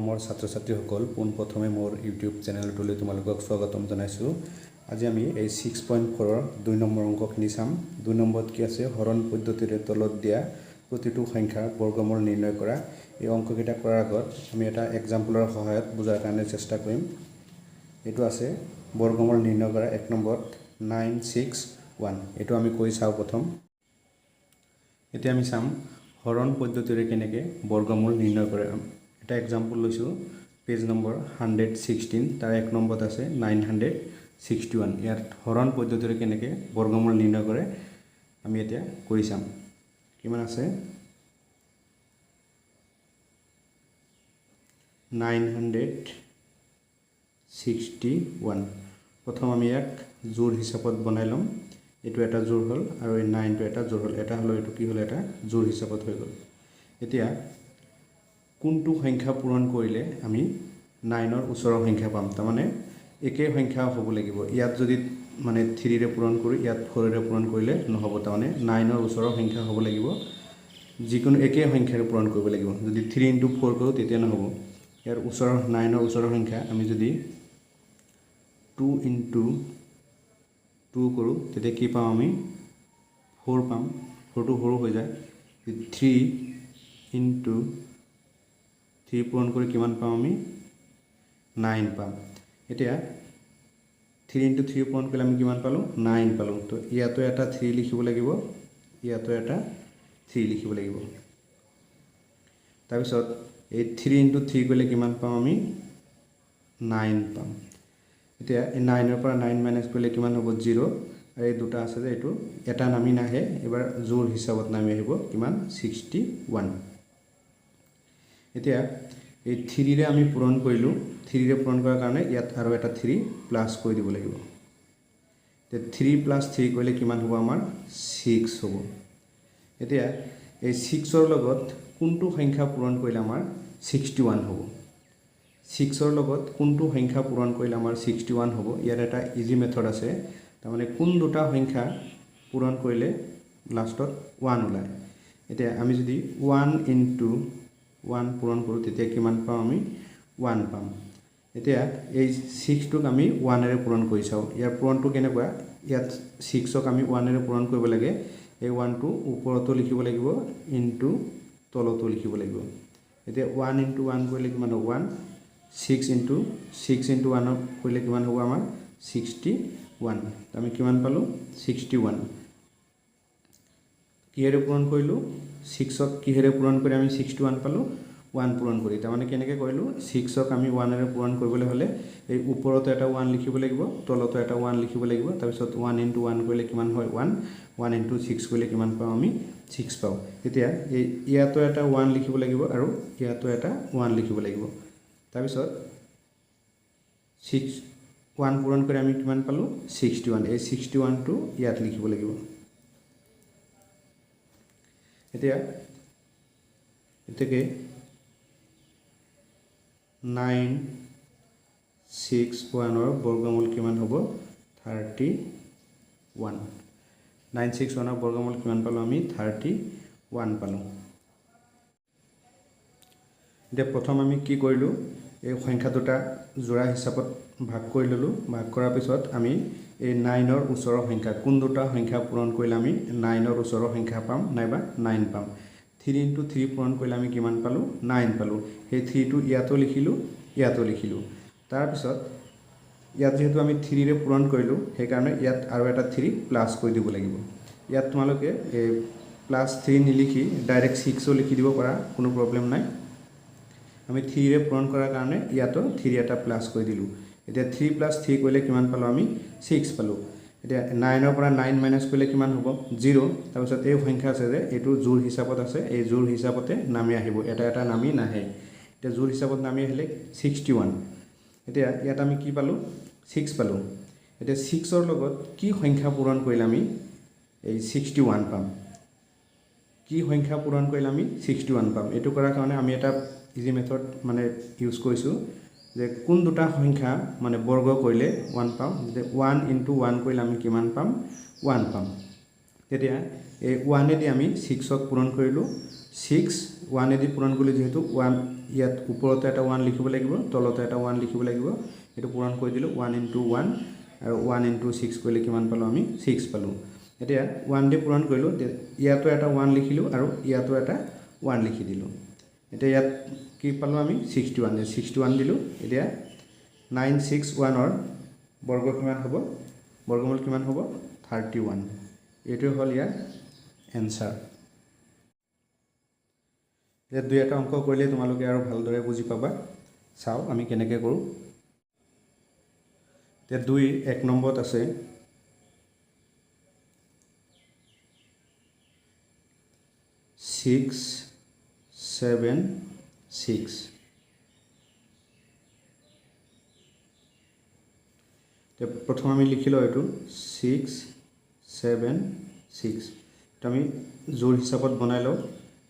মৰমৰ ছাত্ৰ ছাত্ৰীসকল পোনপ্ৰথমে মোৰ ইউটিউব চেনেলটোলৈ তোমালোকক স্বাগতম জনাইছোঁ। আজি আমি এই 6.4 ৰ 2 নম্বৰ অংকখিনি চাম। 2 নম্বৰত কি আছে, হৰণ পদ্ধতিৰে তলত দিয়া প্ৰতিটো সংখ্যাৰ বৰ্গমূল নিৰ্ণয় কৰা। এই অংককেইটা কৰাৰ আগত আমি এটা এক্সাম্পলৰ সহায়ত বুজাৰ কাৰণে চেষ্টা কৰিম। এইটো আছে বৰ্গমূল নিৰ্ণয় কৰা 1 নম্বৰত 961। এইটো আমি কৰি চাওঁ প্ৰথম। এতিয়া আমি চাম হৰণ পদ্ধতিৰে কেনেকৈ বৰ্গমূল নিৰ্ণয় কৰে। এটা এক্সাম্পল লৈছোঁ, পেজ নম্বৰ 116, তাৰ 1 নম্বৰত আছে 961। ইয়াত হৰণ পদ্ধতিৰে কেনেকৈ বৰ্গমূল নিৰ্ণয় কৰে আমি এতিয়া কৰি চাম। কিমান আছে 961। প্ৰথম আমি ইয়াক জোৰ হিচাপত বনাই ল'ম। এইটো এটা জোৰ হ'ল আৰু এই 9টো এটা জোৰ হ'ল। এটা হ'লে এইটো কি হ'ল, এটা জোৰ হিচাপত হৈ গ'ল। এতিয়া কোনটো সংখ্যা পূৰণ কৰিলে আমি 9ৰ ওচৰৰ সংখ্যা পাম। তাৰমানে একেই সংখ্যা হ'ব লাগিব। ইয়াত যদি মানে 3ৰে পূৰণ কৰি ইয়াত 4ৰে পূৰণ কৰিলে নহ'ব। তাৰমানে 9ৰ ওচৰৰ সংখ্যা হ'ব লাগিব, যিকোনো একেই সংখ্যাৰে পূৰণ কৰিব লাগিব। যদি 3 × 4 কৰোঁ তেতিয়া নহ'ব। ইয়াৰ ওচৰৰ 9ৰ ওচৰৰ সংখ্যা আমি যদি 2 × 2 কৰোঁ তেতিয়া কি পাম, আমি 4 পাম। 4টো সৰু হৈ যায়। 3 × 3 পূৰণ কৰি কিমান পাম, আমি 9 পাম। এতিয়া 3 × 3 পূৰণ কৰিলে আমি কিমান পালোঁ, 9 পালোঁ। তো ইয়াতো এটা 3 লিখিব লাগিব, ইয়াতো এটা 3 লিখিব লাগিব। তাৰপিছত এই 3 × 3 কৰিলে কিমান পাম, আমি 9 পাম। এতিয়া এই 9ৰ পৰা 9 মাইনাছ কৰিলে কিমান হ'ব, 0। আৰু এই দুটা আছে যে এইটো এটা নামি নাহে, এবাৰ জোৰ হিচাপত নামি আহিব, কিমান 61। এতিয়া এই 3ৰে আমি পূৰণ কৰিলোঁ। 3ৰে পূৰণ কৰাৰ কাৰণে ইয়াত আৰু এটা 3 প্লাছ কৰি দিব লাগিব। এতিয়া 3 + 3 কৰিলে কিমান হ'ব, আমাৰ 6 হ'ব। এতিয়া এই 6ৰ লগত কোনটো সংখ্যা পূৰণ কৰিলে আমাৰ 61 হ'ব। 6ৰ লগত কোনটো সংখ্যা পূৰণ কৰিলে আমাৰ 61 হ'ব। ইয়াৰ এটা ইজি মেথড আছে। তাৰমানে কোন দুটা সংখ্যা পূৰণ কৰিলে লাষ্টত 1 ওলায়। এতিয়া আমি যদি 1 × 1 পূৰণ কৰোঁ তেতিয়া কিমান পাম, আমি 1 পাম। এতিয়া এই 6টোক আমি 1ৰে পূৰণ কৰি চাওঁ। ইয়াৰ পূৰণটো কেনেকুৱা, ইয়াত 6ক আমি 1ৰে পূৰণ কৰিব লাগে। এই 1টো ওপৰতো লিখিব লাগিব, ইনটু তলতো লিখিব লাগিব। এতিয়া 1 × 1 কৰিলে কিমান হ'ব, 1। 6 × 1 কৰিলে কিমান হ'ব, আমাৰ 61। আমি কিমান পালোঁ, 61। কিহেৰে পূৰণ কৰিলোঁ, 6ক কিহেৰে পূৰণ কৰি আমি 61 পালোঁ, 1 পূৰণ কৰি। তাৰমানে কেনেকৈ কৰিলোঁ, 6ক আমি 1ৰে পূৰণ কৰিবলৈ হ'লে এই ওপৰতো এটা 1 লিখিব লাগিব, তলতো এটা 1 লিখিব লাগিব। তাৰপিছত 1 × 1 কৰিলে কিমান হয়, 1। 1 × 6 কৰিলে কিমান পাওঁ, আমি 6 পাওঁ। এতিয়া এই ইয়াতো এটা 1 লিখিব লাগিব আৰু ইয়াতো এটা 1 লিখিব লাগিব। তাৰপিছত 1 পূৰণ কৰি আমি কিমান পালোঁ, 61। এই 61টো ইয়াত লিখিব লাগিব। এতিয়া এতেকে 961ৰ বৰ্গমূল কিমান হ'ব, 31। 961ৰ বৰ্গমূল কিমান পালোঁ, আমি 31 পালোঁ। এতিয়া প্ৰথম আমি কি কৰিলোঁ, এই সংখ্যা দুটা যোৰা হিচাপত ভাগ কৰি ল'লোঁ। ভাগ কৰাৰ পিছত আমি এই 9ৰ ওচৰৰ সংখ্যা, কোন দুটা সংখ্যা পূৰণ কৰিলে আমি 9ৰ ওচৰৰ সংখ্যা পাম, নাইবা 9 পাম। 3 × 3 পূৰণ কৰিলে আমি কিমান পালোঁ, 9 পালোঁ। সেই 3টো ইয়াতো লিখিলোঁ, ইয়াতো লিখিলোঁ। তাৰপিছত ইয়াত যিহেতু আমি 3ৰে পূৰণ কৰিলোঁ, সেইকাৰণে ইয়াত আৰু এটা 3 প্লাছ কৰি দিব লাগিব। ইয়াত তোমালোকে এই +3 নিলিখি ডাইৰেক্ট 6ও লিখি দিব পাৰা, কোনো প্ৰব্লেম নাই। আমি 3ৰে পূৰণ কৰাৰ কাৰণে ইয়াতো 3 এটা প্লাছ কৰি দিলোঁ। এতিয়া 3 + 3 কৰিলে কিমান পালোঁ, আমি 6 পালোঁ। এতিয়া 9ৰ পৰা 9 মাইনাছ কৰিলে কিমান হ'ব, 0। তাৰপিছত এই সংখ্যা আছে যে এইটো জোৰ হিচাপত আছে, এই জোৰ হিচাপতে নামি আহিব, এটা এটা নামি নাহে। এতিয়া জোৰ হিচাপত নামি আহিলে 61। এতিয়া ইয়াত আমি কি পালোঁ, 6 পালোঁ। এতিয়া 6ৰ লগত কি সংখ্যা পূৰণ কৰিলে আমি এই 61 পাম। কি সংখ্যা পূৰণ কৰিলে আমি 61 পাম। এইটো কৰাৰ কাৰণে আমি এটা ইজি মেথড মানে ইউজ কৰিছোঁ, যে কোন দুটা সংখ্যা মানে বৰ্গ কৰিলে 1 পাম। যে 1 × 1 কৰিলে আমি কিমান পাম, 1 পাম। তেতিয়া এই 1এদি আমি 6ক পূৰণ কৰিলোঁ, 6 1 এদি পূৰণ কৰিলে যেহেতু 1 ইয়াত ওপৰতে এটা 1 লিখিব লাগিব তলতে এটা 1 লিখিব লাগিব এটো পূৰণ কৰি দিলো 1 * 1 আৰু 1 * 6 কৰিলে কিমান পালো আমি 6 পালো এতিয়া 1 দি পূৰণ কৰিলো ইয়াতো এটা 1 লিখিলো আৰু ইয়াতো এটা 1 লিখি দিলো এতিয়া ইয়াত কি পালো আমি 61 দিলো এতিয়া 961 ৰ বৰ্গ কিমান হ'ব বৰ্গমূল কিমান হ'ব 31 এটো হল ইয়াৰ এনসাৰ যে দুই এটা অঙ্ক কৰিলে তোমালোকে আৰু ভালদৰে বুজি পাবা চাও আমি কেনেকৈ কৰো তে 2 এক নম্বৰত আছে 6 7 6 তে প্ৰথম আমি লিখিলো এটো 6 7 6 তো আমি জোৰ হিচাপত বনাই লও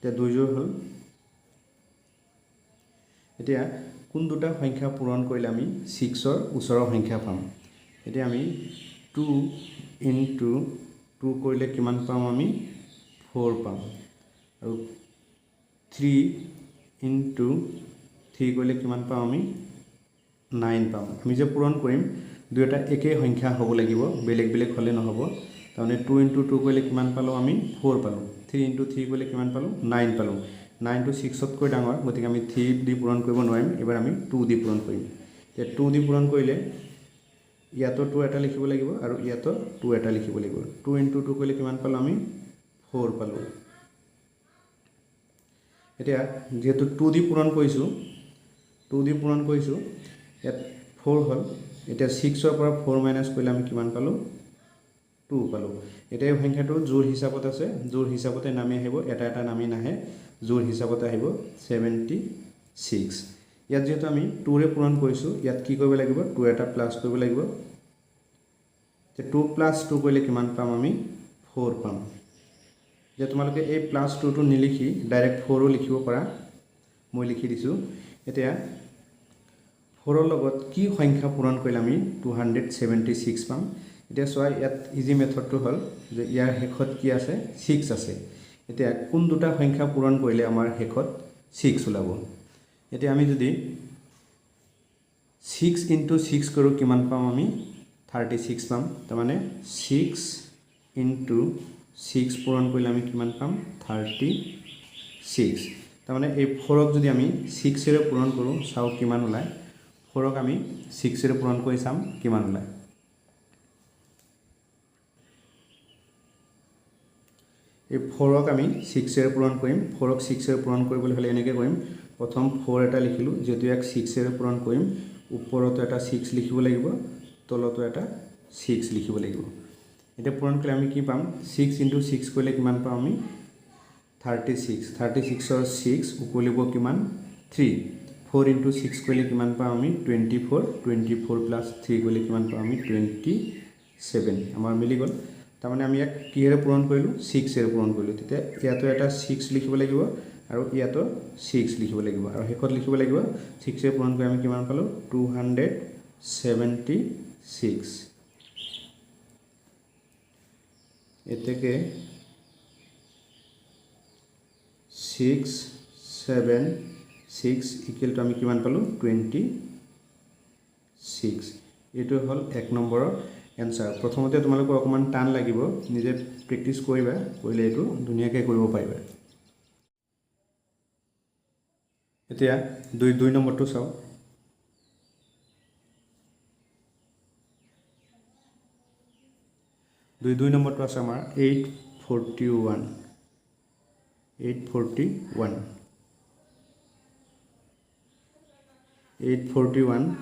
তে দুই জোৰ হল এতিয়া কোন দুটা সংখ্যা পূৰণ কৰিলে আমি 6 ৰ ওচৰৰ সংখ্যা পাম এতিয়া আমি 2 * 2 কৰিলে কিমান পাম আমি 4 পাম আৰু 3 * 3 কৰিলে কিমান পাম আমি 9 পাম আমি যে পূৰণ কৰিম দুটা একে সংখ্যা হ'ব লাগিব বেলেগ বেলেগ হলে নহব তাৰমানে 2 * 2 কৰিলে কিমান পালো আমি 4 পালো 3 * 3 কৰিলে কিমান পালো 9 পালো 9 to 6 তকৈ ডাঙৰ গতিকে আমি 3 দি পূৰণ কৰিব নোৱাৰিম এবাৰ আমি 2 দি পূৰণ কৰিম তে 2 দি পূৰণ কৰিলে ইয়াতো 2 এটা লিখিব লাগিব আৰু ইয়াতো 2 এটা লিখিব লাগিব 2 * 2 কৰিলে কিমান পালো আমি 4 পালো এতিয়া যেহেতু 2 দি পূৰণ কৰিছো ইয়াত 4 হল এতিয়া 6 ৰ পৰা 4 মাইনাস কৰিলে আমি কিমান পালো 2 পালো এতিয়া সংখ্যাটো জোৰ হিচাপত আছে জোৰ হিচাপতে নামি আহিব এটা এটা নামি নাহে জোৰ হিচাপতে আহিব 76 ইয়াত যেহেতু আমি 2 ৰে পূৰণ কৰিছো ইয়াত কি কৰিব লাগিব 2 এটা প্লাস কৰিব লাগিব তে 2 + 2 কৰিলে কিমান পাম আমি 4 পাম যে তোমালোকে এই +2 টো নিলিখি ডাইৰেক্ট 4 ও লিখিব পাৰা মই লিখি দিছো এতিয়া 4 ৰ লগত কি সংখ্যা পূৰণ কৰিলে আমি 276 পাম এতিয়া সোয়া ইয়াত ইজি মেথডটো হল যে ইয়াৰ হেখত কি আছে 6 আছে এতিয়া কোন দুটা সংখ্যা পূৰণ কৰিলে আমাৰ হেখত 6 ওলাব এতিয়া আমি যদি 6 * 6 কৰো কিমান পাম আমি 36 পাম তাৰ মানে 6 * 6 পূৰণ কৰিলে আমি কিমান পাম 36 তাৰ মানে এই 4 ক যদি আমি 6 ৰে পূৰণ কৰো চাও কিমান ওলায় 4 ক আমি 6 ৰে পূৰণ কৰি চাম কিমান ওলায় এই 4 ক আমি 6 ৰে পূৰণ কৰিম 4 ক 6 ৰে পূৰণ কৰিবলৈ হলে এনেকৈ কৰিম প্ৰথম 4 এটা লিখিলো যেটো এক 6 ৰে পূৰণ কৰিম ওপৰতো এটা 6 লিখিব লাগিব তলতো এটা 6 লিখিব লাগিব এটা পূৰণ কৰিলে আমি কি পাম 6 * 6 কৰিলে কিমান পাম আমি 36 ৰ 6 উকলিব কিমান 3 4 * 6 কৰিলে কিমান পাম আমি 24 + 3 কৰিলে কিমান পাম আমি 27 আমাৰ মিলি গল তাৰ মানে আমি এক কিহেৰে পূৰণ কৰিলো 6 এৰে পূৰণ কৰিলো তেতিয়া ইয়াতো এটা 6 লিখিব লাগিব আৰু ইয়াতো 6 লিখিব লাগিব আৰু হেকত লিখিব লাগিব 6 এৰে পূৰণ কৰি আমি কিমান পালো 276 এতেকে 6 7 6 ইকুৱেল টু আমি কিমান পালো 26 এটো হল 1 নম্বৰৰ এনসাৰ প্ৰথমতে তোমালোকৰ অকমান টান লাগিব নিজে প্ৰেক্টিস কৰিবা কৰিলে এটো ধুনিয়াকৈ কৰিব পাৰিবা এতিয়া 2 নম্বৰটো চাও 2 নম্বৰটো আছে আমাৰ 841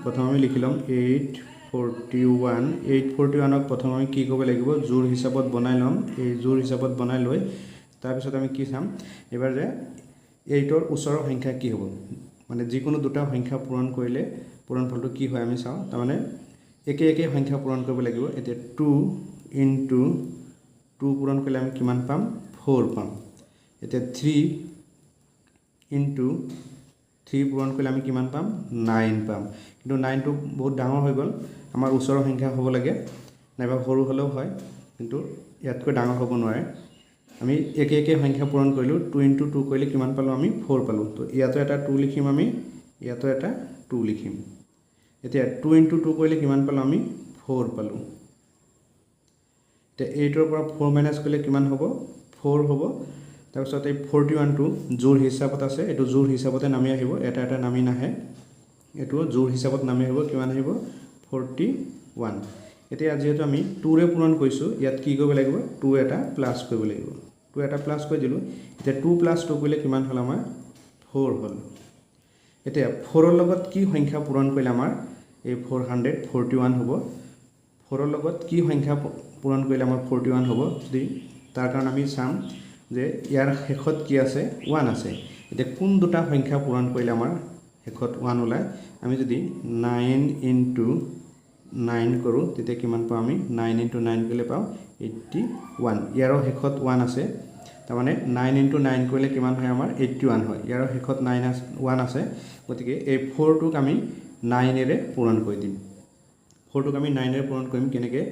প্ৰথম আমি লিখিলম 841 ক প্ৰথম আমি কি কৰিব লাগিব জোৰ হিচাপত বনাই লম এই জোৰ হিচাপত বনাই লৈ তাৰ পিছত আমি কি চাম এবাৰ যে 8 ৰ ওচৰৰ সংখ্যা কি হ'ব মানে যিকোনো দুটা সংখ্যা পূৰণ কৰিলে পূৰণফলটো কি হয় আমি চাও তাৰ মানে একে একে সংখ্যা পূৰণ কৰিব লাগিব এতিয়া 2 * 2 পূৰণ কৰিলে আমি কিমান পাম 4 পাম এতিয়া 3 * 3 পূৰণ কৰিলে আমি কিমান পাম 9 পাম কিন্তু 9 টো বহুত ডাঙৰ হৈ গল আমাৰ ওচৰৰ সংখ্যা হ'ব লাগে নাইবা সৰু হলেও হয় কিন্তু ইয়াতকৈ ডাঙৰ হ'ব নোৱাৰে আমি একে একে সংখ্যা পূৰণ কৰিলোঁ 2 × 2 কৰিলে কিমান পালোঁ আমি 4 পালোঁ তো ইয়াতো এটা 2 লিখিম আমি ইয়াতো এটা 2 লিখিম এতিয়া 2 × 2 কৰিলে কিমান পালোঁ আমি 4 পালোঁ এতিয়া 8 ৰ পৰা 4 মাইনাছ কৰিলে কিমান হ'ব 4 হ'ব তাৰপিছত এই 41টো জোৰ হিচাপত আছে এইটো জোৰ হিচাপতে নামি আহিব এটা এটা নামি নাহে এইটো জোৰ হিচাপত নামি আহিব কিমান আহিব 41 এতিয়া যেহেতু আমি 2 ৰে পূৰণ কৰিছোঁ ইয়াত কি কৰিব লাগিব 2 এটা প্লাছ কৰিব লাগিব 2 এটা প্লাছ কৰি দিলোঁ এতিয়া 2 + 2 কৰিলে কিমান হ'ল আমাৰ 4 হ'ল এতিয়া 4 ৰ লগত কি সংখ্যা পূৰণ কৰিলে আমাৰ এই 441 হ'ব 4 ৰ লগত কি সংখ্যা পূৰণ কৰিলে আমাৰ 41 হ'ব যদি তাৰ কাৰণে আমি চাম যে ইয়াৰ শেষত কি আছে 1 আছে এতিয়া কোন দুটা সংখ্যা পূৰণ কৰিলে আমাৰ শেষত 1 ওলায় আমি যদি 9 × 9 কৰোঁ তেতিয়া কিমান পাওঁ আমি 9 × 9 কৰিলে পাওঁ 81 ইয়াৰ শেষত 1 আছে তাৰমানে 9 × 9 কৰিলে কিমান হয় আমাৰ 81 হয় ইয়াৰ শেষত 1 আছে গতিকে এই 4টোক আমি 9 ৰে পূৰণ কৰি দিম 4টোক আমি 9 ৰে পূৰণ কৰিম কেনেকৈ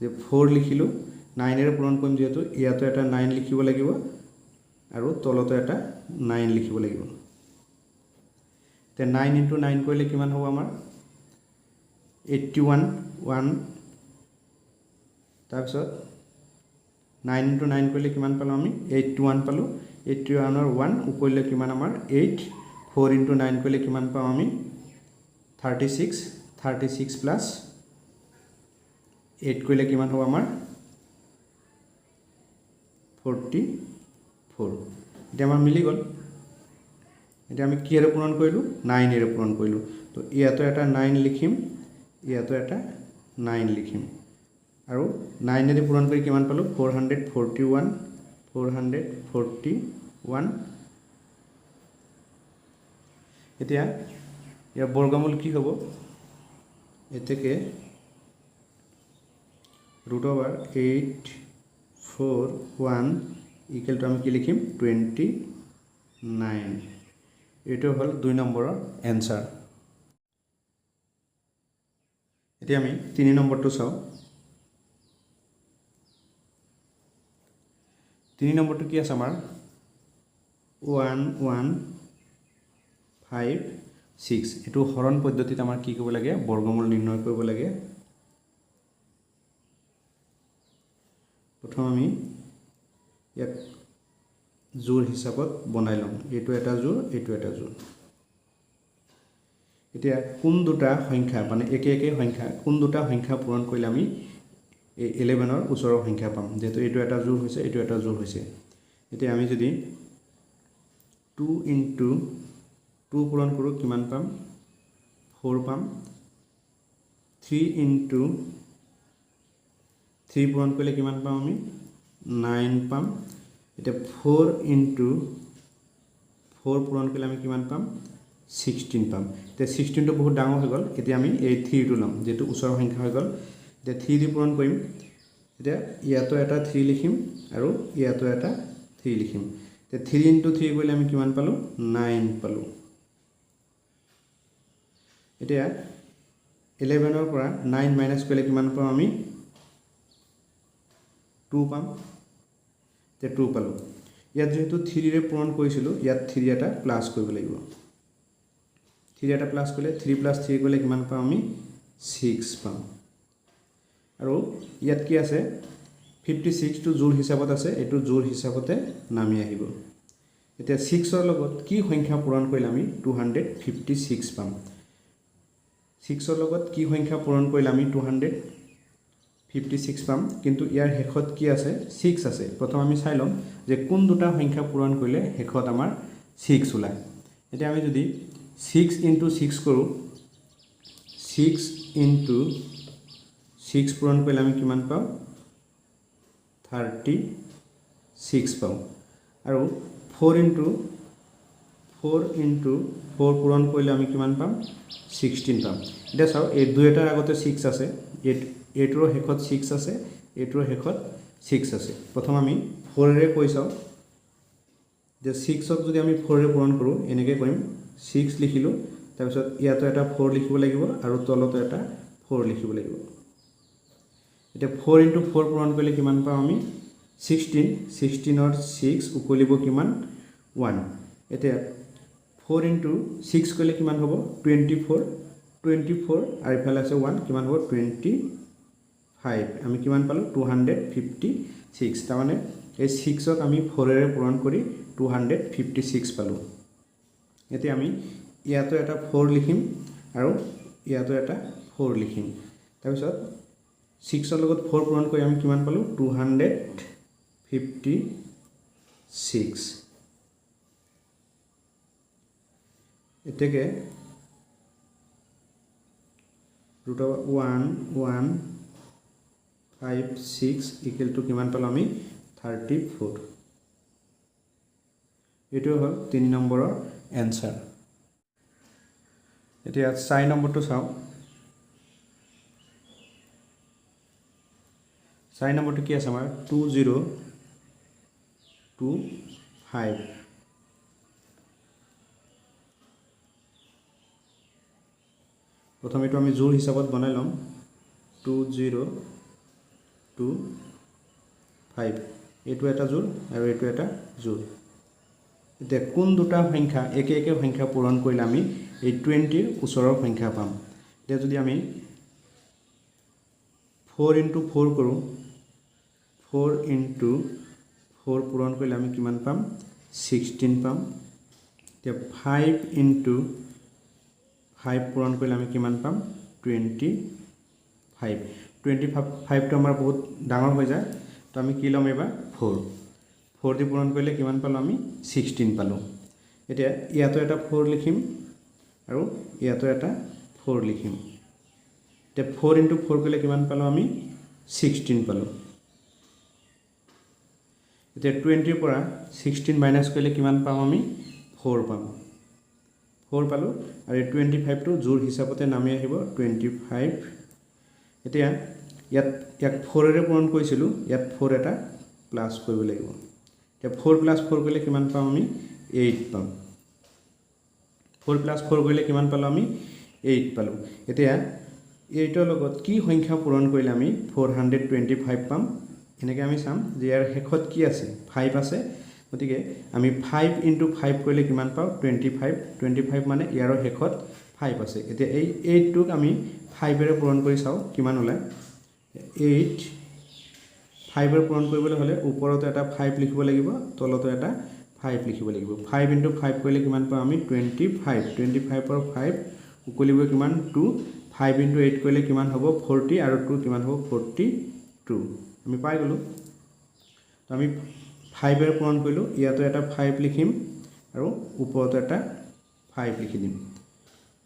যে 4 লিখিলোঁ 9 ৰে পূৰণ কৰিম যেহেতু ইয়াতো এটা 9 লিখিব লাগিব আৰু তলতো এটা 9 লিখিব লাগিব তে 9 × 9 কৰিলে কিমান হ'ব আমাৰ 81 1 তাৰপিছত 9 × 9 কৰিলে কিমান পালোঁ আমি 81 পালোঁ 81 ৰ 1 উপৰিলে কিমান আমাৰ 8 4 × 9 কৰিলে কিমান পাওঁ আমি 36 36 প্লাছ 8 কৰিলে কিমান হ'ব আমাৰ 44 এতিয়া আমাৰ মিলি গ'ল এতিয়া আমি কিহেৰে পূৰণ কৰিলোঁ 9 ৰে পূৰণ কৰিলোঁ তো ইয়াতো এটা 9 লিখিম ইয়াতো এটা 9 লিখিম আৰু 9 ৰে পূৰণ কৰি কিমান পালোঁ 441 এতিয়া ইয়াৰ বৰ্গমূল কি হ'ব এতেকে √841 ইকুৱেল টু আমি কি লিখিম 29 এইটো হ'ল 2 নম্বৰৰ এনসাৰ এতিয়া আমি 3 নম্বৰটো চাওঁ 3 নম্বৰটো কি আছে আমাৰ 1156 এইটো হৰণ পদ্ধতিত আমাৰ কি কৰিব লাগে বৰ্গমূল নিৰ্ণয় কৰিব লাগে প্ৰথম আমি ইয়াক জোৰ হিচাপত বনাই লম এইটো এটা জোৰ এইটো এটা জোৰ এতিয়া কোন দুটা সংখ্যা মানে একে একে সংখ্যা কোন দুটা সংখ্যা পূৰণ কৰিলে আমি এই 11 ৰ ওচৰৰ সংখ্যা পাম যেহেতু এইটো এটা জোৰ হৈছে এইটো এটা জোৰ হৈছে এতিয়া আমি যদি 2 × 2 পূৰণ কৰোঁ কিমান পাম 4 পাম 3 × 3 পূৰণ কৰিলে কিমান পাম আমি 9 পাম এতিয়া 4 × 4 পূৰণ কৰিলে আমি কিমান পাম 16 পাম এতিয়া 16টো বহুত ডাঙৰ হৈ গ'ল এতিয়া আমি এই 3টো ল'ম যেটো ওচৰৰ সংখ্যা হৈ গ'ল এতিয়া 3 দি পূৰণ কৰিম এতিয়া ইয়াতো এটা 3 লিখিম আৰু ইয়াতো এটা 3 লিখিম এতিয়া 3 × 3 কৰিলে আমি কিমান পালোঁ 9 পালোঁ এতিয়া 11 ৰ পৰা 9 মাইনাছ কৰিলে কিমান পাম আমি 2 পাম এতিয়া 2 পালোঁ ইয়াত যেহেতু 3 ৰে পূৰণ কৰিছিলোঁ ইয়াত 3 এটা প্লাছ কৰিব লাগিব 3 এটা প্লাছ কৰিলে 3 + 3 কৰিলে কিমান পাম আমি 6 পাম আৰু ইয়াত কি আছে 56 টো জোৰ হিচাপত আছে এইটো জোৰ হিচাপতে নামি আহিব এতিয়া 6 ৰ লগত কি সংখ্যা পূৰণ কৰিলে আমি 256 পাম 6 ৰ লগত কি সংখ্যা পূৰণ কৰিলে আমি 256 পাম কিন্তু ইয়াৰ শেষত কি আছে 6 আছে প্ৰথম আমি চাই লম যে কোন দুটা সংখ্যা পূৰণ কৰিলে শেষত আমাৰ 6 ওলায় এতিয়া আমি যদি 6 × 6 কৰোঁ 6 × 6 পূৰণ কৰিলে আমি কিমান পাওঁ 36 পাওঁ আৰু 4 × 4 পূৰণ কৰিলে আমি কিমান পাম 16 পাম এতিয়া চাওঁ এই দুইটাৰ আগতে 6 আছে এইটোৰ শেষত 6 আছে এইটোৰ শেষত 6 আছে প্ৰথম আমি 4 ৰে কৈ চাওঁ যে 6ক যদি আমি 4 ৰে পূৰণ কৰোঁ এনেকৈ কৰিম 6 লিখিলোঁ তাৰপিছত ইয়াতো এটা 4 লিখিব লাগিব আৰু তলতো এটা 4 লিখিব লাগিব এতিয়া 4 × 4 পূৰণ কৰিলে কিমান পাওঁ আমি 16 16 6 উকলিব কিমান 1 এতিয়া 4 into 6 কৰিলে কিমান হ'ব 24 24 আৰু ইফালে আছে 1 কিমান হ'ব 25 আমি কিমান পালো 256 তাৰ মানে এই 6ক আমি 4 ৰে পূৰণ কৰি 256 পালো এতিয়া আমি ইয়াতো এটা 4 লিখিম আৰু ইয়াতো এটা 4 লিখিম তাৰ পিছত 6 ৰ লগত 4 পূৰণ কৰি আমি কিমান পালো 256 এতেকে √1,156 ইকুৱেল টু কিমান পালো আমি 34 এটো হল 3 নম্বৰৰ এনসাৰ এতিয়া 4 নম্বৰটো চাও 4 নম্বৰটো কি আছে আমাৰ 2025 প্ৰথমে আমি জোৰ হিচাপত বনাই লম 2025 এটো এটা জোৰ আৰু এটো এটা জোৰ এতিয়া কোন দুটা সংখ্যা একে একে সংখ্যা পূৰণ কৰিলে আমি এই 20 ৰ ওচৰৰ সংখ্যা পাম এতিয়া যদি আমি 4 into 4 কৰো 4 into 4 পূৰণ কৰিলে আমি কিমান পাম 16 পাম এতিয়া 5 into 5 পূৰণ কৰিলে আমি কিমান পাম 25 টো আমাৰ বহুত ডাঙৰ হৈ যায় তো আমি কি লম এবা 4 দি পূৰণ কৰিলে কিমান পালো আমি 16 পালো এতিয়া ইয়াতো এটা 4 লিখিম আৰু ইয়াতো এটা 4 লিখিম এতিয়া 4 into 4 কৰিলে কিমান পালো আমি 16 পালো এতিয়া 20 ৰ পৰা 16 মাইনাস কৰিলে কিমান পাম আমি 4 পাম 4 পালো আৰু 25 টো জোৰ হিচাপতে নামি আহিব 25 এতিয়া ইয়াত 4 ৰে পূৰণ কৰিছিলো ইয়াত 4 এটা প্লাস কৰিব লাগিব এতিয়া 4 + 4 কৰিলে কিমান পাম আমি 8 পাম 4 + 4 কৰিলে কিমান পালো আমি 8 পালো এতিয়া 8 ৰ লগত কি সংখ্যা পূৰণ কৰিলে আমি 425 পাম এনেকৈ আমি চাম যে ইয়াৰ শেষত কি আছে 5 আছে গতিকে আমি 5 into 5 কৰিলে কিমান পাও 25 মানে ইয়াৰ শেষত 5 আছে এতিয়া এই 8 টোক আমি 5 ৰে পূৰণ কৰি চাও কিমান ওলাই 8 5 ৰে পূৰণ কৰিবলৈ হলে ওপৰতে এটা 5 লিখিব লাগিব তলতে এটা 5 লিখিব লাগিব 5 into 5 কৰিলে কিমান পাও আমি 25 ৰ 5 উকলিব কিমান 2 5 into 8 কৰিলে কিমান হ'ব 40 আৰু 2 কিমান হ'ব 42 আমি পাই গলো তো আমি 5 ৰে পূৰণ কৰিলো ইয়াতো এটা 5 লিখিম আৰু ওপৰতে এটা 5 লিখি দিম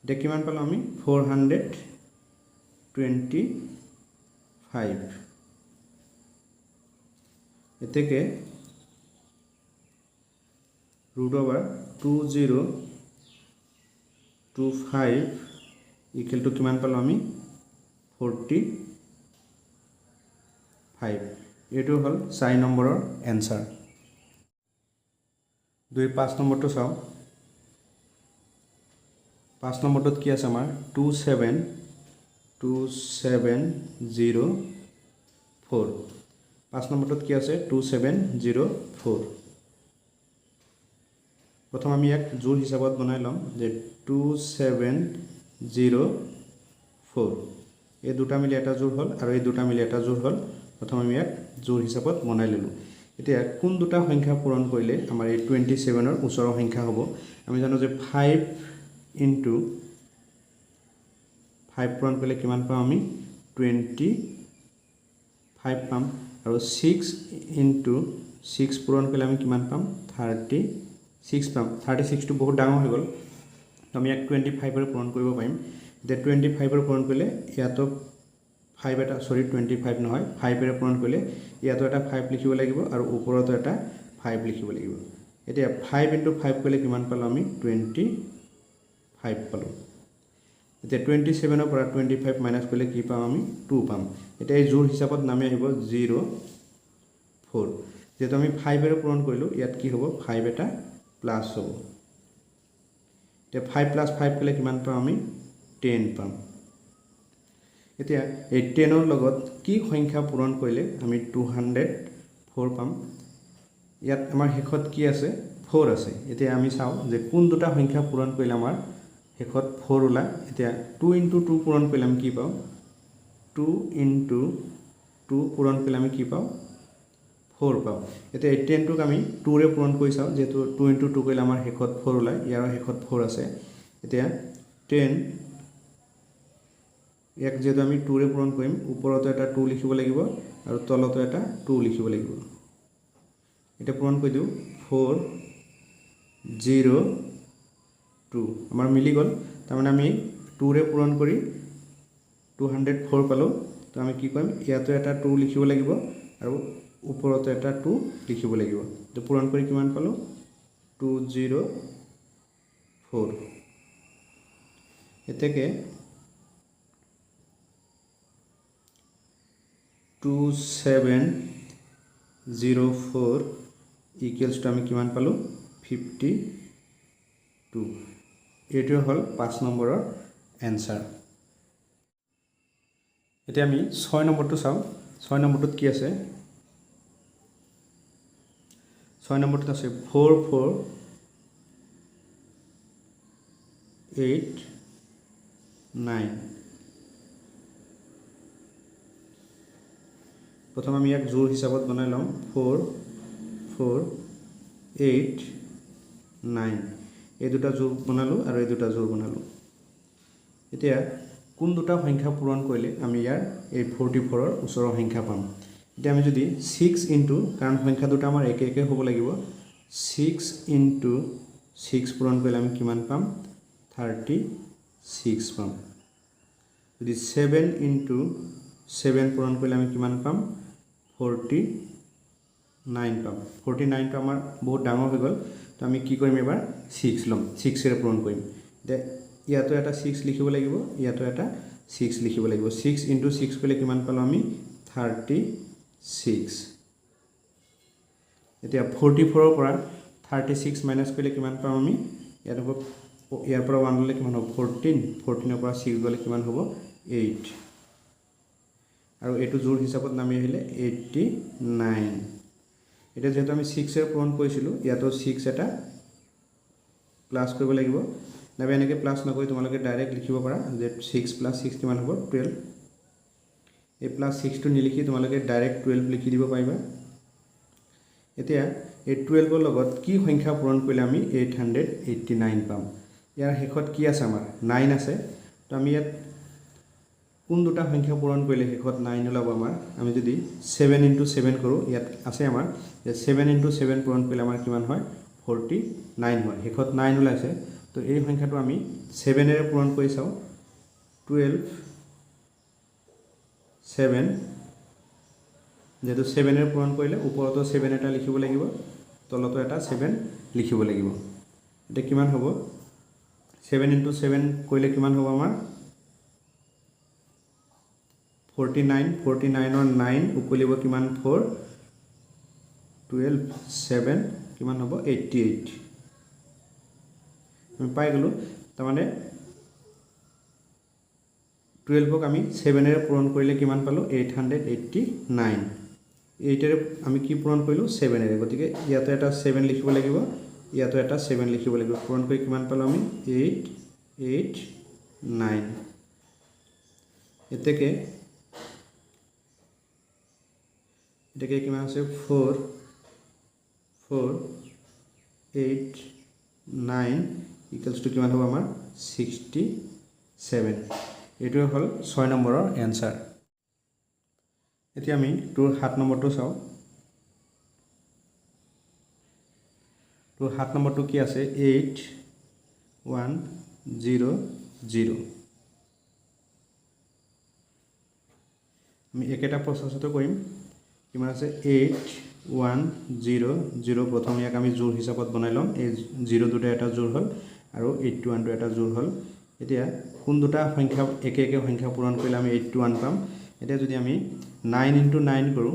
এতিয়া কিমান পালো আমি 425 এতেকে √2025 ইকুৱেল টু কিমান পালো আমি 45 এটো হল 4 নম্বৰৰ এনসাৰ 5 নম্বৰটো চাও 5 নম্বৰটোত কি আছে আমাৰ 2704 5 নম্বৰটোত কি আছে 2704 প্ৰথম আমি এক জোৰ হিচাপত বনাই লম যে 2704 এই দুটা মিলি এটা জোৰ হল আৰু এই দুটা মিলি এটা জোৰ হল প্ৰথম আমি এক জোৰ হিচাপত বনাই ললো এতিয়া কোন দুটা সংখ্যা পূৰণ কৰিলে আমাৰ এই 27 ৰ ওচৰৰ সংখ্যা হ'ব আমি জানো যে 5 into 5 পূৰণ কৰিলে কিমান পাম আমি 25 পাম আৰু 6 into 6 পূৰণ কৰিলে আমি কিমান পাম 36 পাম 36 টো বহুত ডাঙৰ হৈ গল তো আমি 25 ৰে পূৰণ কৰিব পাৰিম যে 25 ৰে পূৰণ কৰিলে ইয়াতো 5 এটা 25 নহয় 5 ৰে পূৰণ কৰিলে ইয়াতো এটা 5 লিখিব লাগিব আৰু ওপৰতো এটা 5 লিখিব লাগিব এতিয়া 5 into 5 কৰিলে কিমান পালো আমি 25 পালো এতিয়া 27 ৰ পৰা 25 মাইনাস কৰিলে কি পাম আমি 2 পাম এতিয়া এই জোৰ হিচাপত নামি আহিব 04 যেটো আমি 5 ৰে পূৰণ কৰিলো ইয়াত কি হ'ব 5 এটা প্লাস হ'ব এতিয়া 5 + 5 কৰিলে কিমান পাম আমি 10 পাম এতিয়া এই 10 ৰ লগত কি সংখ্যা পূৰণ কৰিলে আমি 256 4 পাম ইয়াত আমাৰ শেষত কি আছে 4 আছে এতিয়া আমি চাও যে কোন দুটা সংখ্যা পূৰণ কৰিলে আমাৰ শেষত 4 ওলায় এতিয়া 2 * 2 পূৰণ কৰিলে আমি কি পাও 2 * 2 পূৰণ কৰিলে আমি কি পাও 4 পাও এতিয়া 10 টোক আমি 2 ৰে পূৰণ কৰি চাও যেটো 2 * 2 কৰিলে আমাৰ শেষত 4 ওলায় ইয়াৰ শেষত 4 আছে এতিয়া 10 ইয়াক যেটো আমি 2 ৰে পূৰণ কৰিম ওপৰতো এটা 2 লিখিব লাগিব আৰু তলতো এটা 2 লিখিব লাগিব এটা পূৰণ কৰি দিও 4 0 2 আমাৰ মিলি গল তাৰ মানে আমি 2 ৰে পূৰণ কৰি 204 পালো তো আমি কি কৰিম ইয়াতো এটা 2 লিখিব লাগিব আৰু ওপৰতো এটা 2 লিখিব লাগিব তো পূৰণ কৰি কিমান পালো 204 এতেকে 2704 ইকুৱেলছ টু আমি কিমান পালো 52 এটো হল 5 নম্বৰৰ এনসাৰ এতিয়া আমি 6 নম্বৰটো চাও 6 নম্বৰটোত কি আছে 6 নম্বৰটোত আছে 448 প্ৰথম আমি এক জোড় হিচাপত বনাই লম 448 এই দুটা জোড় বনালো আৰু এই দুটা জোড় বনালো এতিয়া কোন দুটা সংখ্যা পূৰণ কৰিলে আমি ইয়াৰ এই 44 ৰ ওচৰৰ সংখ্যা পাম এতিয়া আমি যদি 6 ইনটু কাৰণ সংখ্যা দুটা আমাৰ একে একে হ'ব লাগিব 6 ইনটু 6 পূৰণ কৰিলে আমি কিমান পাম 36 পাম যদি 7 ইনটু 7 পূৰণ কৰিলে আমি কিমান পাম 49 পাম 49 টো আমাৰ বহুত ডাঙৰ হৈ গল তো আমি কি কৰিম এবাৰ 6 লম 6 এৰে পূৰণ কৰিম দে ইয়াতো এটা 6 লিখিব লাগিব ইয়াতো এটা 6 লিখিব লাগিব 6 ইনটু 6 কৰিলে কিমান পালো আমি 36 এতিয়া 44 ৰ পৰা 36 মাইনাস কৰিলে কিমান পাম আমি ইয়াত হ'ব ইয়াৰ পৰা 1 ললে কিমান হ'ব 14 14 ৰ পৰা 6 গলে কিমান হ'ব 8 আৰু এটো জোড় হিচাপত নামি আহিলে 89 এটা যেহেতু আমি 6 এৰ পূৰণ কৰিছিলো ইয়াতো 6 এটা প্লাস কৰিব লাগিব নাবে এনেকে প্লাস নকৰি তোমালোকে ডাইৰেক্ট লিখিব পাৰা যে 6 + 6 কিমান হ'ব 12 এই প্লাস 6 টো নিলিখি তোমালোকে ডাইৰেক্ট 12 লিখি দিব পাৰিবা এতিয়া এই 12 ৰ লগত কি সংখ্যা পূৰণ কৰিলে আমি 889 পাম ইয়াৰ শেষত কি আছে আমাৰ 9 আছে তো আমি ইয়াত কোন দুটা সংখ্যা পূৰণ কৰিলে শেষত 9 ওলাব আমাৰ আমি যদি 7 * 7 কৰো ইয়াত আছে আমাৰ যে 7 * 7 পূৰণ কৰিলে আমাৰ কিমান হয় 49 হয় শেষত 9 ওলাইছে তো এই সংখ্যাটো আমি 7 এৰে পূৰণ কৰি চাও 12 7 যেটো 7 এৰে পূৰণ কৰিলে ওপৰতো 7 এটা লিখিব লাগিব তলতো এটা 7 লিখিব লাগিব এটা কিমান হ'ব 7 * 7 কৰিলে কিমান হ'ব আমাৰ 49 49 ৰ 9 উকলিব কিমান 4 12 7 কিমান হ'ব 88 আমি পাই গলো তাৰ মানে 12 ক আমি 7 এৰে পূৰণ কৰিলে কিমান পালো 889 8 এৰে আমি কি পূৰণ কৰিলো 7 এৰে গতিকে ইয়াতে এটা 7 লিখিব লাগিব ইয়াতে এটা 7 লিখিব লাগিব পূৰণ কৰি কিমান পালো আমি 889 এতেকে কিমান আছে 4 4 8 9 ইকুৱেলছ টু কিমান হ'ব আমাৰ 67 এটো হল 6 নম্বৰৰ এনসাৰ এতিয়া আমি তোৰ 7 নম্বৰটো চাও তোৰ 7 নম্বৰটো কি আছে 8100 আমি একেটা প্ৰচেছটো কৰিম কিমান আছে 8100 প্ৰথম ইয়াক আমি জোড় হিচাপত বনাই লম এই 0 দুটা এটা জোড় হল আৰু 81 টো এটা জোড় হল এতিয়া কোন দুটা সংখ্যা একে একে সংখ্যা পূৰণ কৰিলে আমি 81 পাম এতিয়া যদি আমি 9 * 9 কৰো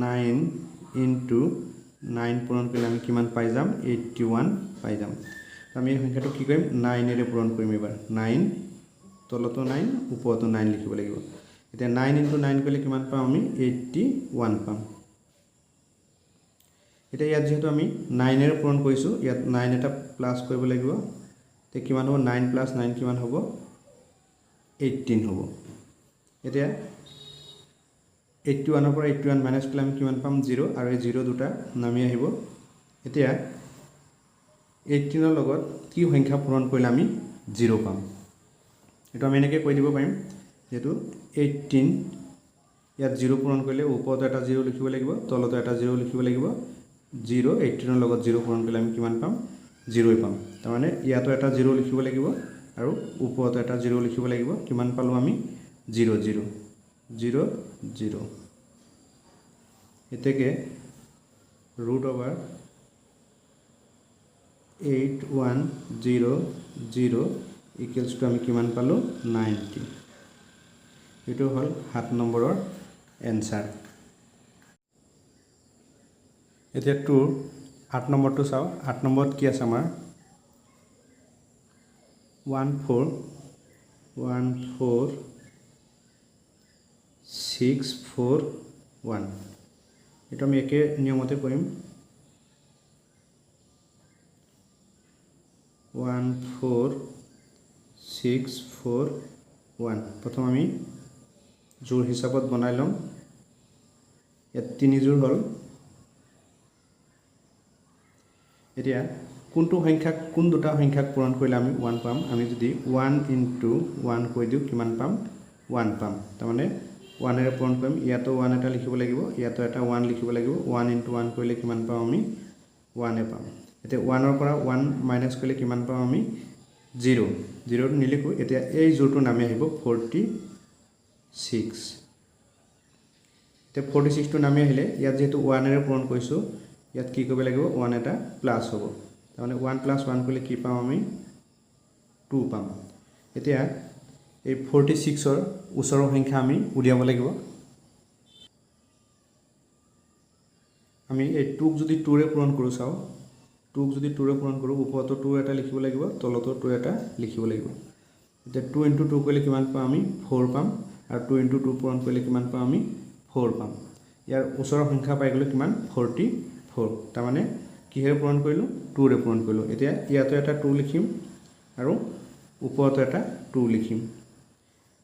9 * 9 পূৰণ কৰিলে আমি কিমান পাই যাম 81 পাই যাম আমি এই সংখ্যাটো কি কৰিম 9 এৰে পূৰণ কৰিম এবাৰ 9 তলতো 9 ওপৰতো 9 লিখিব লাগিব এতিয়া 9 * 9 কৰিলে কিমান পাম আমি 81 পাম এতিয়া ইয়াত যেহেতু আমি 9 এৰে পূৰণ কৰিছোঁ ইয়াত 9 এটা প্লাস কৰিব লাগিব তে কিমান হ'ব 9 + 9 কিমান হ'ব 18 হ'ব এতিয়া 81 ৰ পৰা 81 মাইনাস কৰিলে আমি কিমান পাম 0 আৰু এই 0 দুটা নামি আহিব এতিয়া 18 ৰ লগত কি সংখ্যা পূৰণ কৰিলে আমি 0 পাম এটো আমি এনেকৈ কৈ দিব পাৰিম যেটো 18 ইয়াত 0 পূৰণ কৰিলে ওপৰত এটা 0 লিখিব লাগিব তলত এটা 0 লিখিব লাগিব 0 18 ৰ লগত 0 পূৰণ কৰিলে আমি কিমান পাম 0 পাম তাৰ মানে ইয়াতো এটা 0 লিখিব লাগিব আৰু ওপৰত এটা 0 লিখিব লাগিব কিমান পালো আমি 0 0 0 0 এতেকে √8100 ইকুৱেলছ টু আমি কিমান পালো 90 এটো হল 7 নম্বৰৰ এনসাৰ এতিয়া 2 8 নম্বৰটো চাও 8 নম্বৰত কি আছে আমাৰ 1414641 এটা আমি একে নিয়মতে কৰিম 14641 প্ৰথম আমি জোড় হিচাপত বনাই লম ইয়াত 3 জোড় হল এতিয়া কোনটো সংখ্যা কোন দুটা সংখ্যাক পূৰণ কৰিলে আমি 1 পাম আমি যদি 1 * 1 কৈ দিও কিমান পাম 1 পাম তাৰ মানে 1 এৰে পূৰণ কৰিম ইয়াতো 1 এটা লিখিব লাগিব ইয়াতো এটা 1 লিখিব লাগিব 1 * 1 কৰিলে কিমান পাম আমি 1 এ পাম এতিয়া 1 ৰ পৰা 1 মাইনাস কৰিলে কিমান পাম আমি 0 0 নিলিখো এতিয়া এই জোড়টো নামি আহিব 46 এতিয়া 46 টো নামি আহিলে ইয়াত যেহেতু 1 এৰে পূৰণ কৰিছো ইয়াত কি কৰিব লাগিব 1 এটা প্লাস হ'ব তাৰ মানে 1 + 1 কৰিলে কি পাম আমি 2 পাম এতিয়া এই 46 ৰ ওচৰৰ সংখ্যা আমি উলিয়াব লাগিব আমি এই 2 ক যদি 2 ৰে পূৰণ কৰো চাও 2 ক যদি 2 ৰে পূৰণ কৰো ওপৰতো 2 এটা লিখিব লাগিব তলতো 2 এটা লিখিব লাগিব এতিয়া 2 * 2 কৰিলে কিমান পাম আমি 4 পাম আৰু 2 * 2 পূৰণ কৰিলে কিমান পাম আমি 4 পাম ইয়াৰ ওচৰৰ সংখ্যা পাই গলো কিমান 44 তাৰ মানে কিহেৰে পূৰণ কৰিলো 2 ৰে পূৰণ কৰিলো এতিয়া ইয়াতো এটা 2 লিখিম আৰু ওপৰতো এটা 2 লিখিম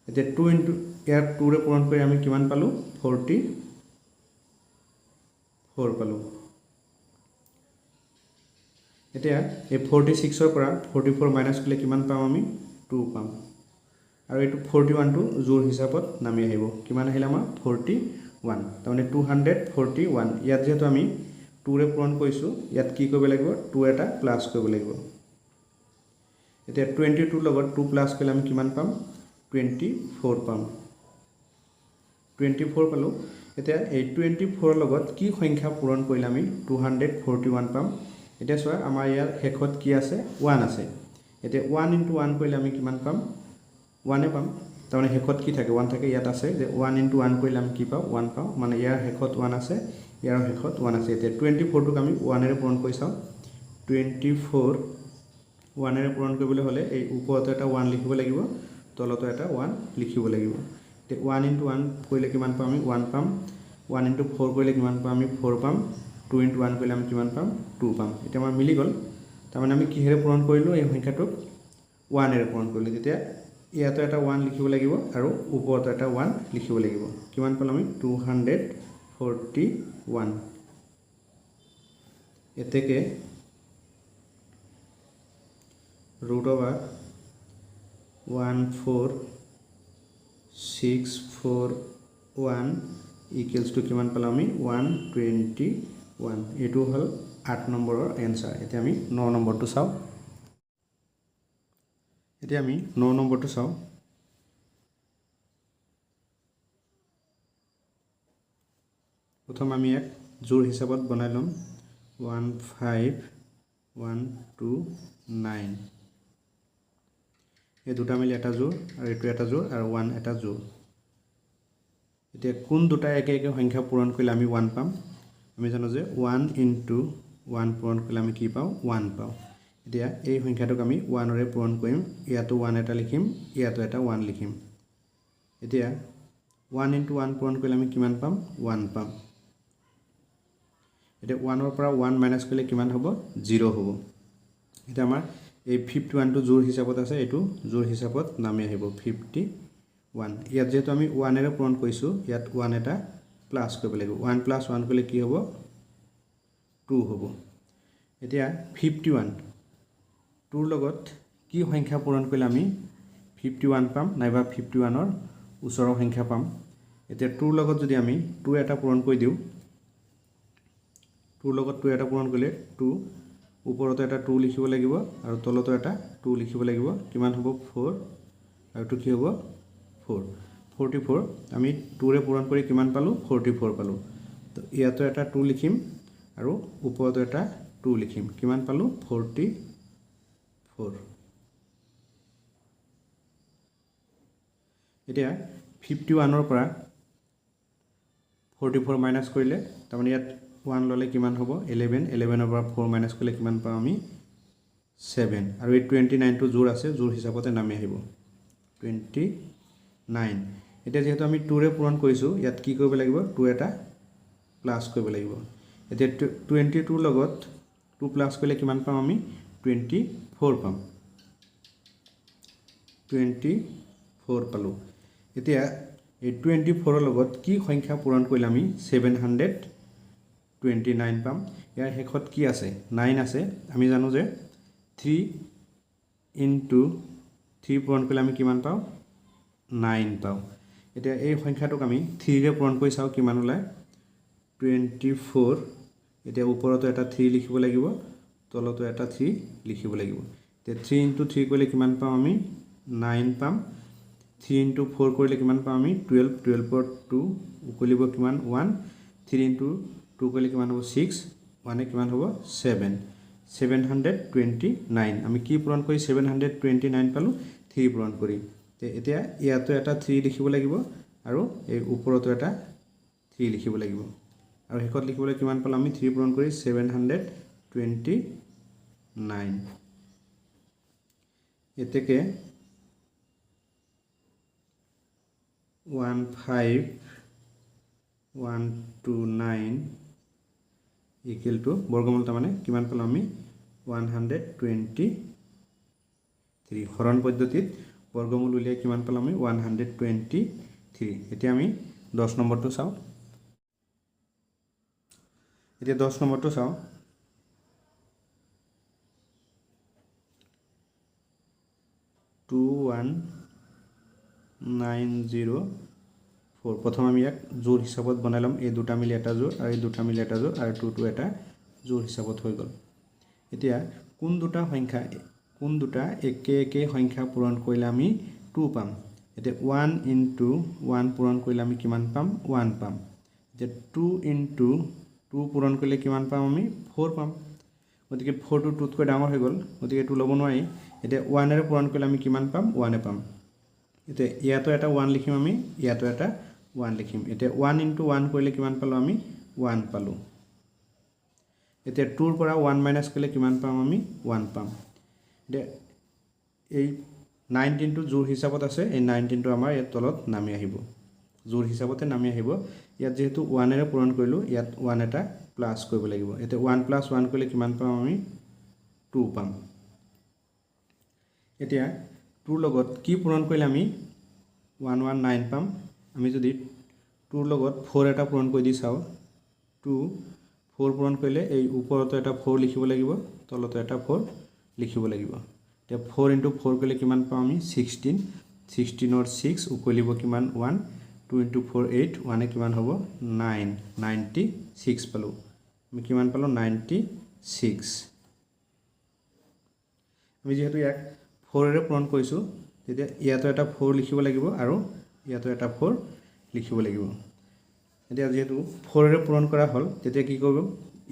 এতিয়া 2 * ইয়াৰ 2 ৰে পূৰণ কৰি আমি কিমান পালো 44 পালো এতিয়া এই 46 ৰ পৰা 44 মাইনাস কৰিলে কিমান পাম আমি 2 পাম আৰু এটো 41 টো জোড় হিচাপত নামি আহিব কিমান আহিল আমাৰ 41 তাৰ মানে 241 ইয়াত যেহেতু আমি 2 ৰে পূৰণ কৰিছো ইয়াত কি কৰিব লাগিব 2 এটা প্লাস কৰিব লাগিব এতিয়া 22 লগত 2 প্লাস কৰিলে আমি কিমান পাম 24 পাম 24 পালো এতিয়া এই 24 ৰ লগত কি সংখ্যা পূৰণ কৰিলে আমি 241 পাম এতিয়া চোৱা আমাৰ ইয়াৰ হেকত কি আছে 1 আছে এতিয়া 1 * 1 কৰিলে আমি কিমান পাম 1 এ পাম তাৰ মানে হেকত কি থাকে 1 থাকে ইয়াত আছে যে 1 * 1 কৰিলে আমি কি পাও 1 পাও মানে ইয়াৰ হেকত 1 আছে ইয়াৰ হেকত 1 আছে এতিয়া 24 টোক আমি 1 এৰে পূৰণ কৰি চাও 24 1 এৰে পূৰণ কৰিবলৈ হলে এই ওপৰতো এটা 1 লিখিব লাগিব তলতো এটা 1 লিখিব লাগিব তে 1 * 1 কৰিলে কিমান পাম আমি 1 পাম 1 * 4 কৰিলে কিমান পাম আমি 4 পাম 2 * 1 কৰিলে আমি কিমান পাম 2 পাম এটা আমাৰ মিলি গল তাৰ মানে আমি কিহেৰে পূৰণ কৰিলো এই সংখ্যাটোক 1 এৰে পূৰণ কৰিলো তেতিয়া ইয়াতো এটা 1 লিখিব লাগিব আৰু ওপৰতো এটা 1 লিখিব লাগিব কিমান পাম আমি 241 এতেকে √144641 ইকুৱেলছ টু কিমান পালো আমি 121 এটো হল 8 নম্বৰৰ এনসাৰ এতিয়া আমি 9 নম্বৰটো চাও এতিয়া আমি 9 নম্বৰটো চাও প্ৰথম আমি এক জোড় হিচাপত বনাই লম 15129 এই দুটা মিলি এটা জোড় আৰু এটো এটা জোড় আৰু 1 এটা জোড় এতিয়া কোন দুটা একে একে সংখ্যা পূৰণ কৰিলে আমি 1 পাম আমি জানো যে 1 * 1 পূৰণ কৰিলে আমি কি পাও 1 পাও এতিয়া এই সংখ্যাটোক আমি 1 ৰে পূৰণ কৰিম ইয়াতো 1 এটা লিখিম ইয়াতো এটা 1 লিখিম এতিয়া 1 * 1 পূৰণ কৰিলে আমি কিমান পাম 1 পাম এতিয়া 1 পৰা 1 মাইনাছ কৰিলে কিমান হ'ব 0 হ'ব এতিয়া আমাৰ এই 51 টো জোৰ হিচাপত আছে এটো জোৰ হিচাপত নামি আহিব 51 ইয়াত যেটো আমি 1 এৰে পূৰণ কৰিছো ইয়াত 1 এটা প্লাস কৰিব লাগিব 1 + 1 কৰিলে কি হ'ব 2 হ'ব এতিয়া 51 2 ৰ লগত কি সংখ্যা পূৰণ কৰিলে আমি 51 পাম নাইবা 51 ৰ ওচৰৰ সংখ্যা পাম এতিয়া 2 ৰ লগত যদি আমি 2 এটা পূৰণ কৰি দিও 2 ৰ লগত 2 এটা পূৰণ কৰিলে 2 ওপৰতে এটা 2 লিখিব লাগিব আৰু তলতো এটা 2 লিখিব লাগিব কিমান হ'ব 4 আৰু টু কি হ'ব 4 44 আমি 2 ৰে পূৰণ কৰি কিমান পালো 44 পালো তো ইয়াতো এটা 2 লিখিম আৰু ওপৰতো এটা 2 লিখিম কিমান পালো 44 এতিয়া 51 ৰ পৰা 44 মাইনাস কৰিলে তাৰমানে ইয়াত 1 ললে কিমান হ'ব 11 11 ৰ পৰা 4 মাইনাস কৰিলে কিমান পাম আমি 7 আৰু এই 29 টো জোৰ আছে জোৰ হিচাপতে নামি আহিব 29 এতিয়া যেহেতু আমি 2 ৰে পূৰণ কৰিছো ইয়াত কি কৰিব লাগিব 2 এটা প্লাস কৰিব লাগিব এতিয়া 22 লগত 2 প্লাস কৰিলে কিমান পাম আমি 24 পাম 24 পালো এতিয়া এই 24 ৰ লগত কি সংখ্যা পূৰণ কৰিলে আমি 729 পাম ইয়াৰ হেকত কি আছে 9 আছে আমি জানো যে 3 * 3 পূৰণ কৰিলে আমি কিমান পাও 9 পাও এতিয়া এই সংখ্যাটোক আমি 3 ৰে পূৰণ কৰি চাও কিমান ওলাই 24 এতিয়া ওপৰতো এটা 3 লিখিব লাগিব তলতো এটা 3 লিখিব লাগিব এতিয়া 3 * 3 কৰিলে কিমান পাম আমি 9 পাম 3 * 4 কৰিলে কিমান পাম আমি 12 12 ৰ 2 উকলিব কিমান 1 3 * 2 কৰিলে কিমান হ'ব 6 1 এ কিমান হ'ব 7 729 আমি কি পূৰণ কৰি 729 পালো 3 পূৰণ কৰি তে এতিয়া ইয়াতো এটা 3 লিখিব লাগিব আৰু এই ওপৰতো এটা 3 লিখিব লাগিব আৰু হেকত লিখিবলৈ কিমান পালো আমি 3 পূৰণ কৰি 729 এতেকে 15129 ইকুৱেল টু বৰ্গমূল তাৰমানে কিমান পালো আমি 123 হৰণ পদ্ধতিত বৰ্গমূল উলিয়াই কিমান পালো আমি 123 এতিয়া আমি 10 নম্বৰটো চাও এতিয়া 10 নম্বৰটো চাও 21904 প্ৰথম আমি ইয়াক জোৰ হিচাপত বনাইলাম এই দুটা মিলি এটা জোৰ আৰু এই দুটা মিলি এটা জোৰ আৰু 2 এটা জোৰ হিচাপত হৈ গল এতিয়া কোন দুটা একে একে সংখ্যা পূৰণ কৰিলে আমি 2 পাম এতিয়া 1 * 1 পূৰণ কৰিলে আমি কিমান পাম 1 পাম এতিয়া 2 * 2 পূৰণ কৰিলে কিমান পাম আমি 4 পাম গতিকে 4 টো 2 তকৈ ডাঙৰ হৈ গল গতিকে এটো ল'ব নোৱাৰি এতিয়া 1 এৰে পূৰণ কৰিলে আমি কিমান পাম 1 এ পাম এতিয়া ইয়াতো এটা 1 লিখিম আমি ইয়াতো এটা 1 লিখিম এতিয়া 1 * 1 কৰিলে কিমান পালো আমি 1 পালো এতিয়া 2 ৰ পৰা 1 মাইনাস কৰিলে কিমান পাম আমি 1 পাম এতিয়া এই 19 টো জোৰ হিচাপত আছে এই 19 টো আমাৰ ইয়াত তলত নামি আহিব জোৰ হিচাপতে নামি আহিব ইয়াত যেহেতু 1 এৰে পূৰণ কৰিলো ইয়াত 1 এটা প্লাস কৰিব লাগিব এতিয়া 1 + 1 কৰিলে কিমান পাম আমি 2 পাম এতিয়া 2 ৰ লগত কি পূৰণ কৰিলে আমি 119 পাম আমি যদি 2 ৰ লগত 4 এটা পূৰণ কৰি দি চাও 2 4 পূৰণ কৰিলে এই ওপৰতো এটা 4 লিখিব লাগিব তলতো এটা 4 লিখিব লাগিব এতিয়া 4 * 4 কৰিলে কিমান পাম আমি 16 16 ৰ 6 উকলিব কিমান 1 2 * 4 8 1 এ কিমান হ'ব 9 96 পালো আমি কিমান পালো 96 আমি যেহেতু ইয়াক 4 এৰে পূৰণ কৰিছো তেতিয়া ইয়াতো এটা 4 লিখিব লাগিব আৰু ইয়াতো এটা 4 লিখিব লাগিব এতিয়া যেহেতু 4 এৰে পূৰণ কৰা হল তেতিয়া কি কৰিব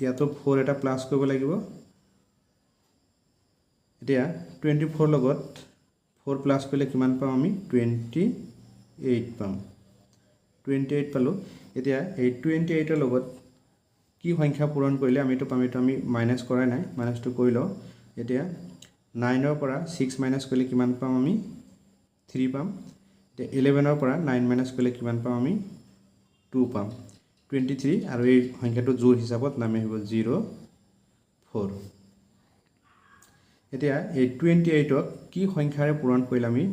ইয়াতো 4 এটা প্লাস কৰিব লাগিব এতিয়া 24 লগত 4 প্লাস কৰিলে কিমান পাম আমি 28 পাম 28 পালো এতিয়া এই 28 ৰ লগত কি সংখ্যা পূৰণ কৰিলে আমি তো পাম এটা আমি মাইনাস কৰাই নাই মাইনাসটো কৰি লও এতিয়া 9 ৰ পৰা 6 মাইনাস কৰিলে কিমান পাম আমি 3 পাম এতিয়া 11 ৰ পৰা 9 মাইনাস কৰিলে কিমান পাম আমি 2 পাম 23 আৰু এই সংখ্যাটো জোড় হিচাপত নামি আহিব 04 এতিয়া এই 28ক কি সংখ্যাৰে পূৰণ কৰিলে আমি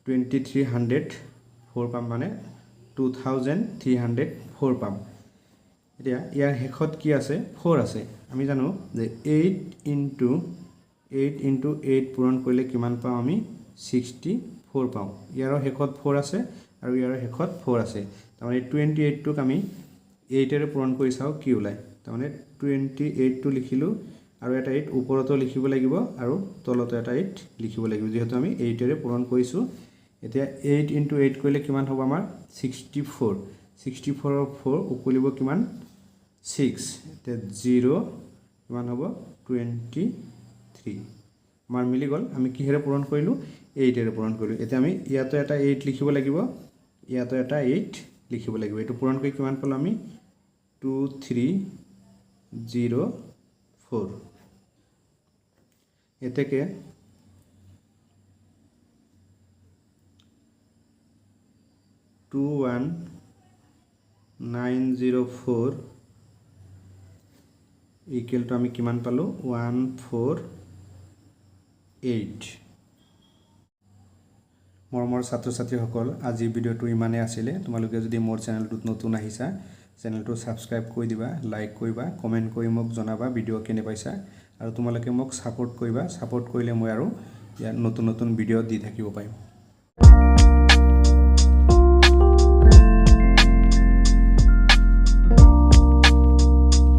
2304 পাম মানে 2304 পাম এতিয়া ইয়াৰ শেষত কি আছে 4 আছে আমি জানো যে 8 into 8 পূৰণ কৰিলে কিমান পাম আমি 64 পাম ইয়াৰ শেষত 4 আছে আৰু ইয়াৰ শেষত 4 আছে তাৰমানে 28 টোক আমি 8 এৰে পূৰণ কৰি চাও কি ওলাই তাৰমানে 28 টো লিখিলো আৰু এটা 8 ওপৰতো লিখিব লাগিব আৰু তলতো এটা 8 লিখিব লাগিব যেহেতু আমি 8 এৰে পূৰণ কৰিছো এতিয়া 8 into 8 কৰিলে কিমান হ'ব আমাৰ 64 64 ৰ 4 উকলিব কিমান 6 এতিয়া 0 কিমান হ'ব 23 আমাৰ মিলি গল আমি কিহেৰে পূৰণ কৰিলো 8 এৰে পূৰণ কৰিলো এতিয়া আমি ইয়াতো এটা 8 লিখিব লাগিব ইয়াতো এটা 8 লিখিব লাগিব এটো পূৰণ কৰি কিমান পালো আমি 2304 এতেকে 21904 ইকুৱেল টু আমি কিমান পালো 148 মৰমৰ ছাত্ৰ-ছাত্ৰীসকল আজি ভিডিওটো ইমানে আছিল তোমালোকে যদি মোৰ চেনেলটোত নতুন আহিছা চেনেলটো সাবস্ক্ৰাইব কৰি দিবা লাইক কৰিবা কমেন্ট কৰি মোক জনাবা ভিডিও কেনে পাইছা আৰু তোমালোকে মোক সাপোৰ্ট কৰিবা সাপোৰ্ট কৰিলে মই আৰু নতুন নতুন ভিডিও দি থাকিব পাৰিম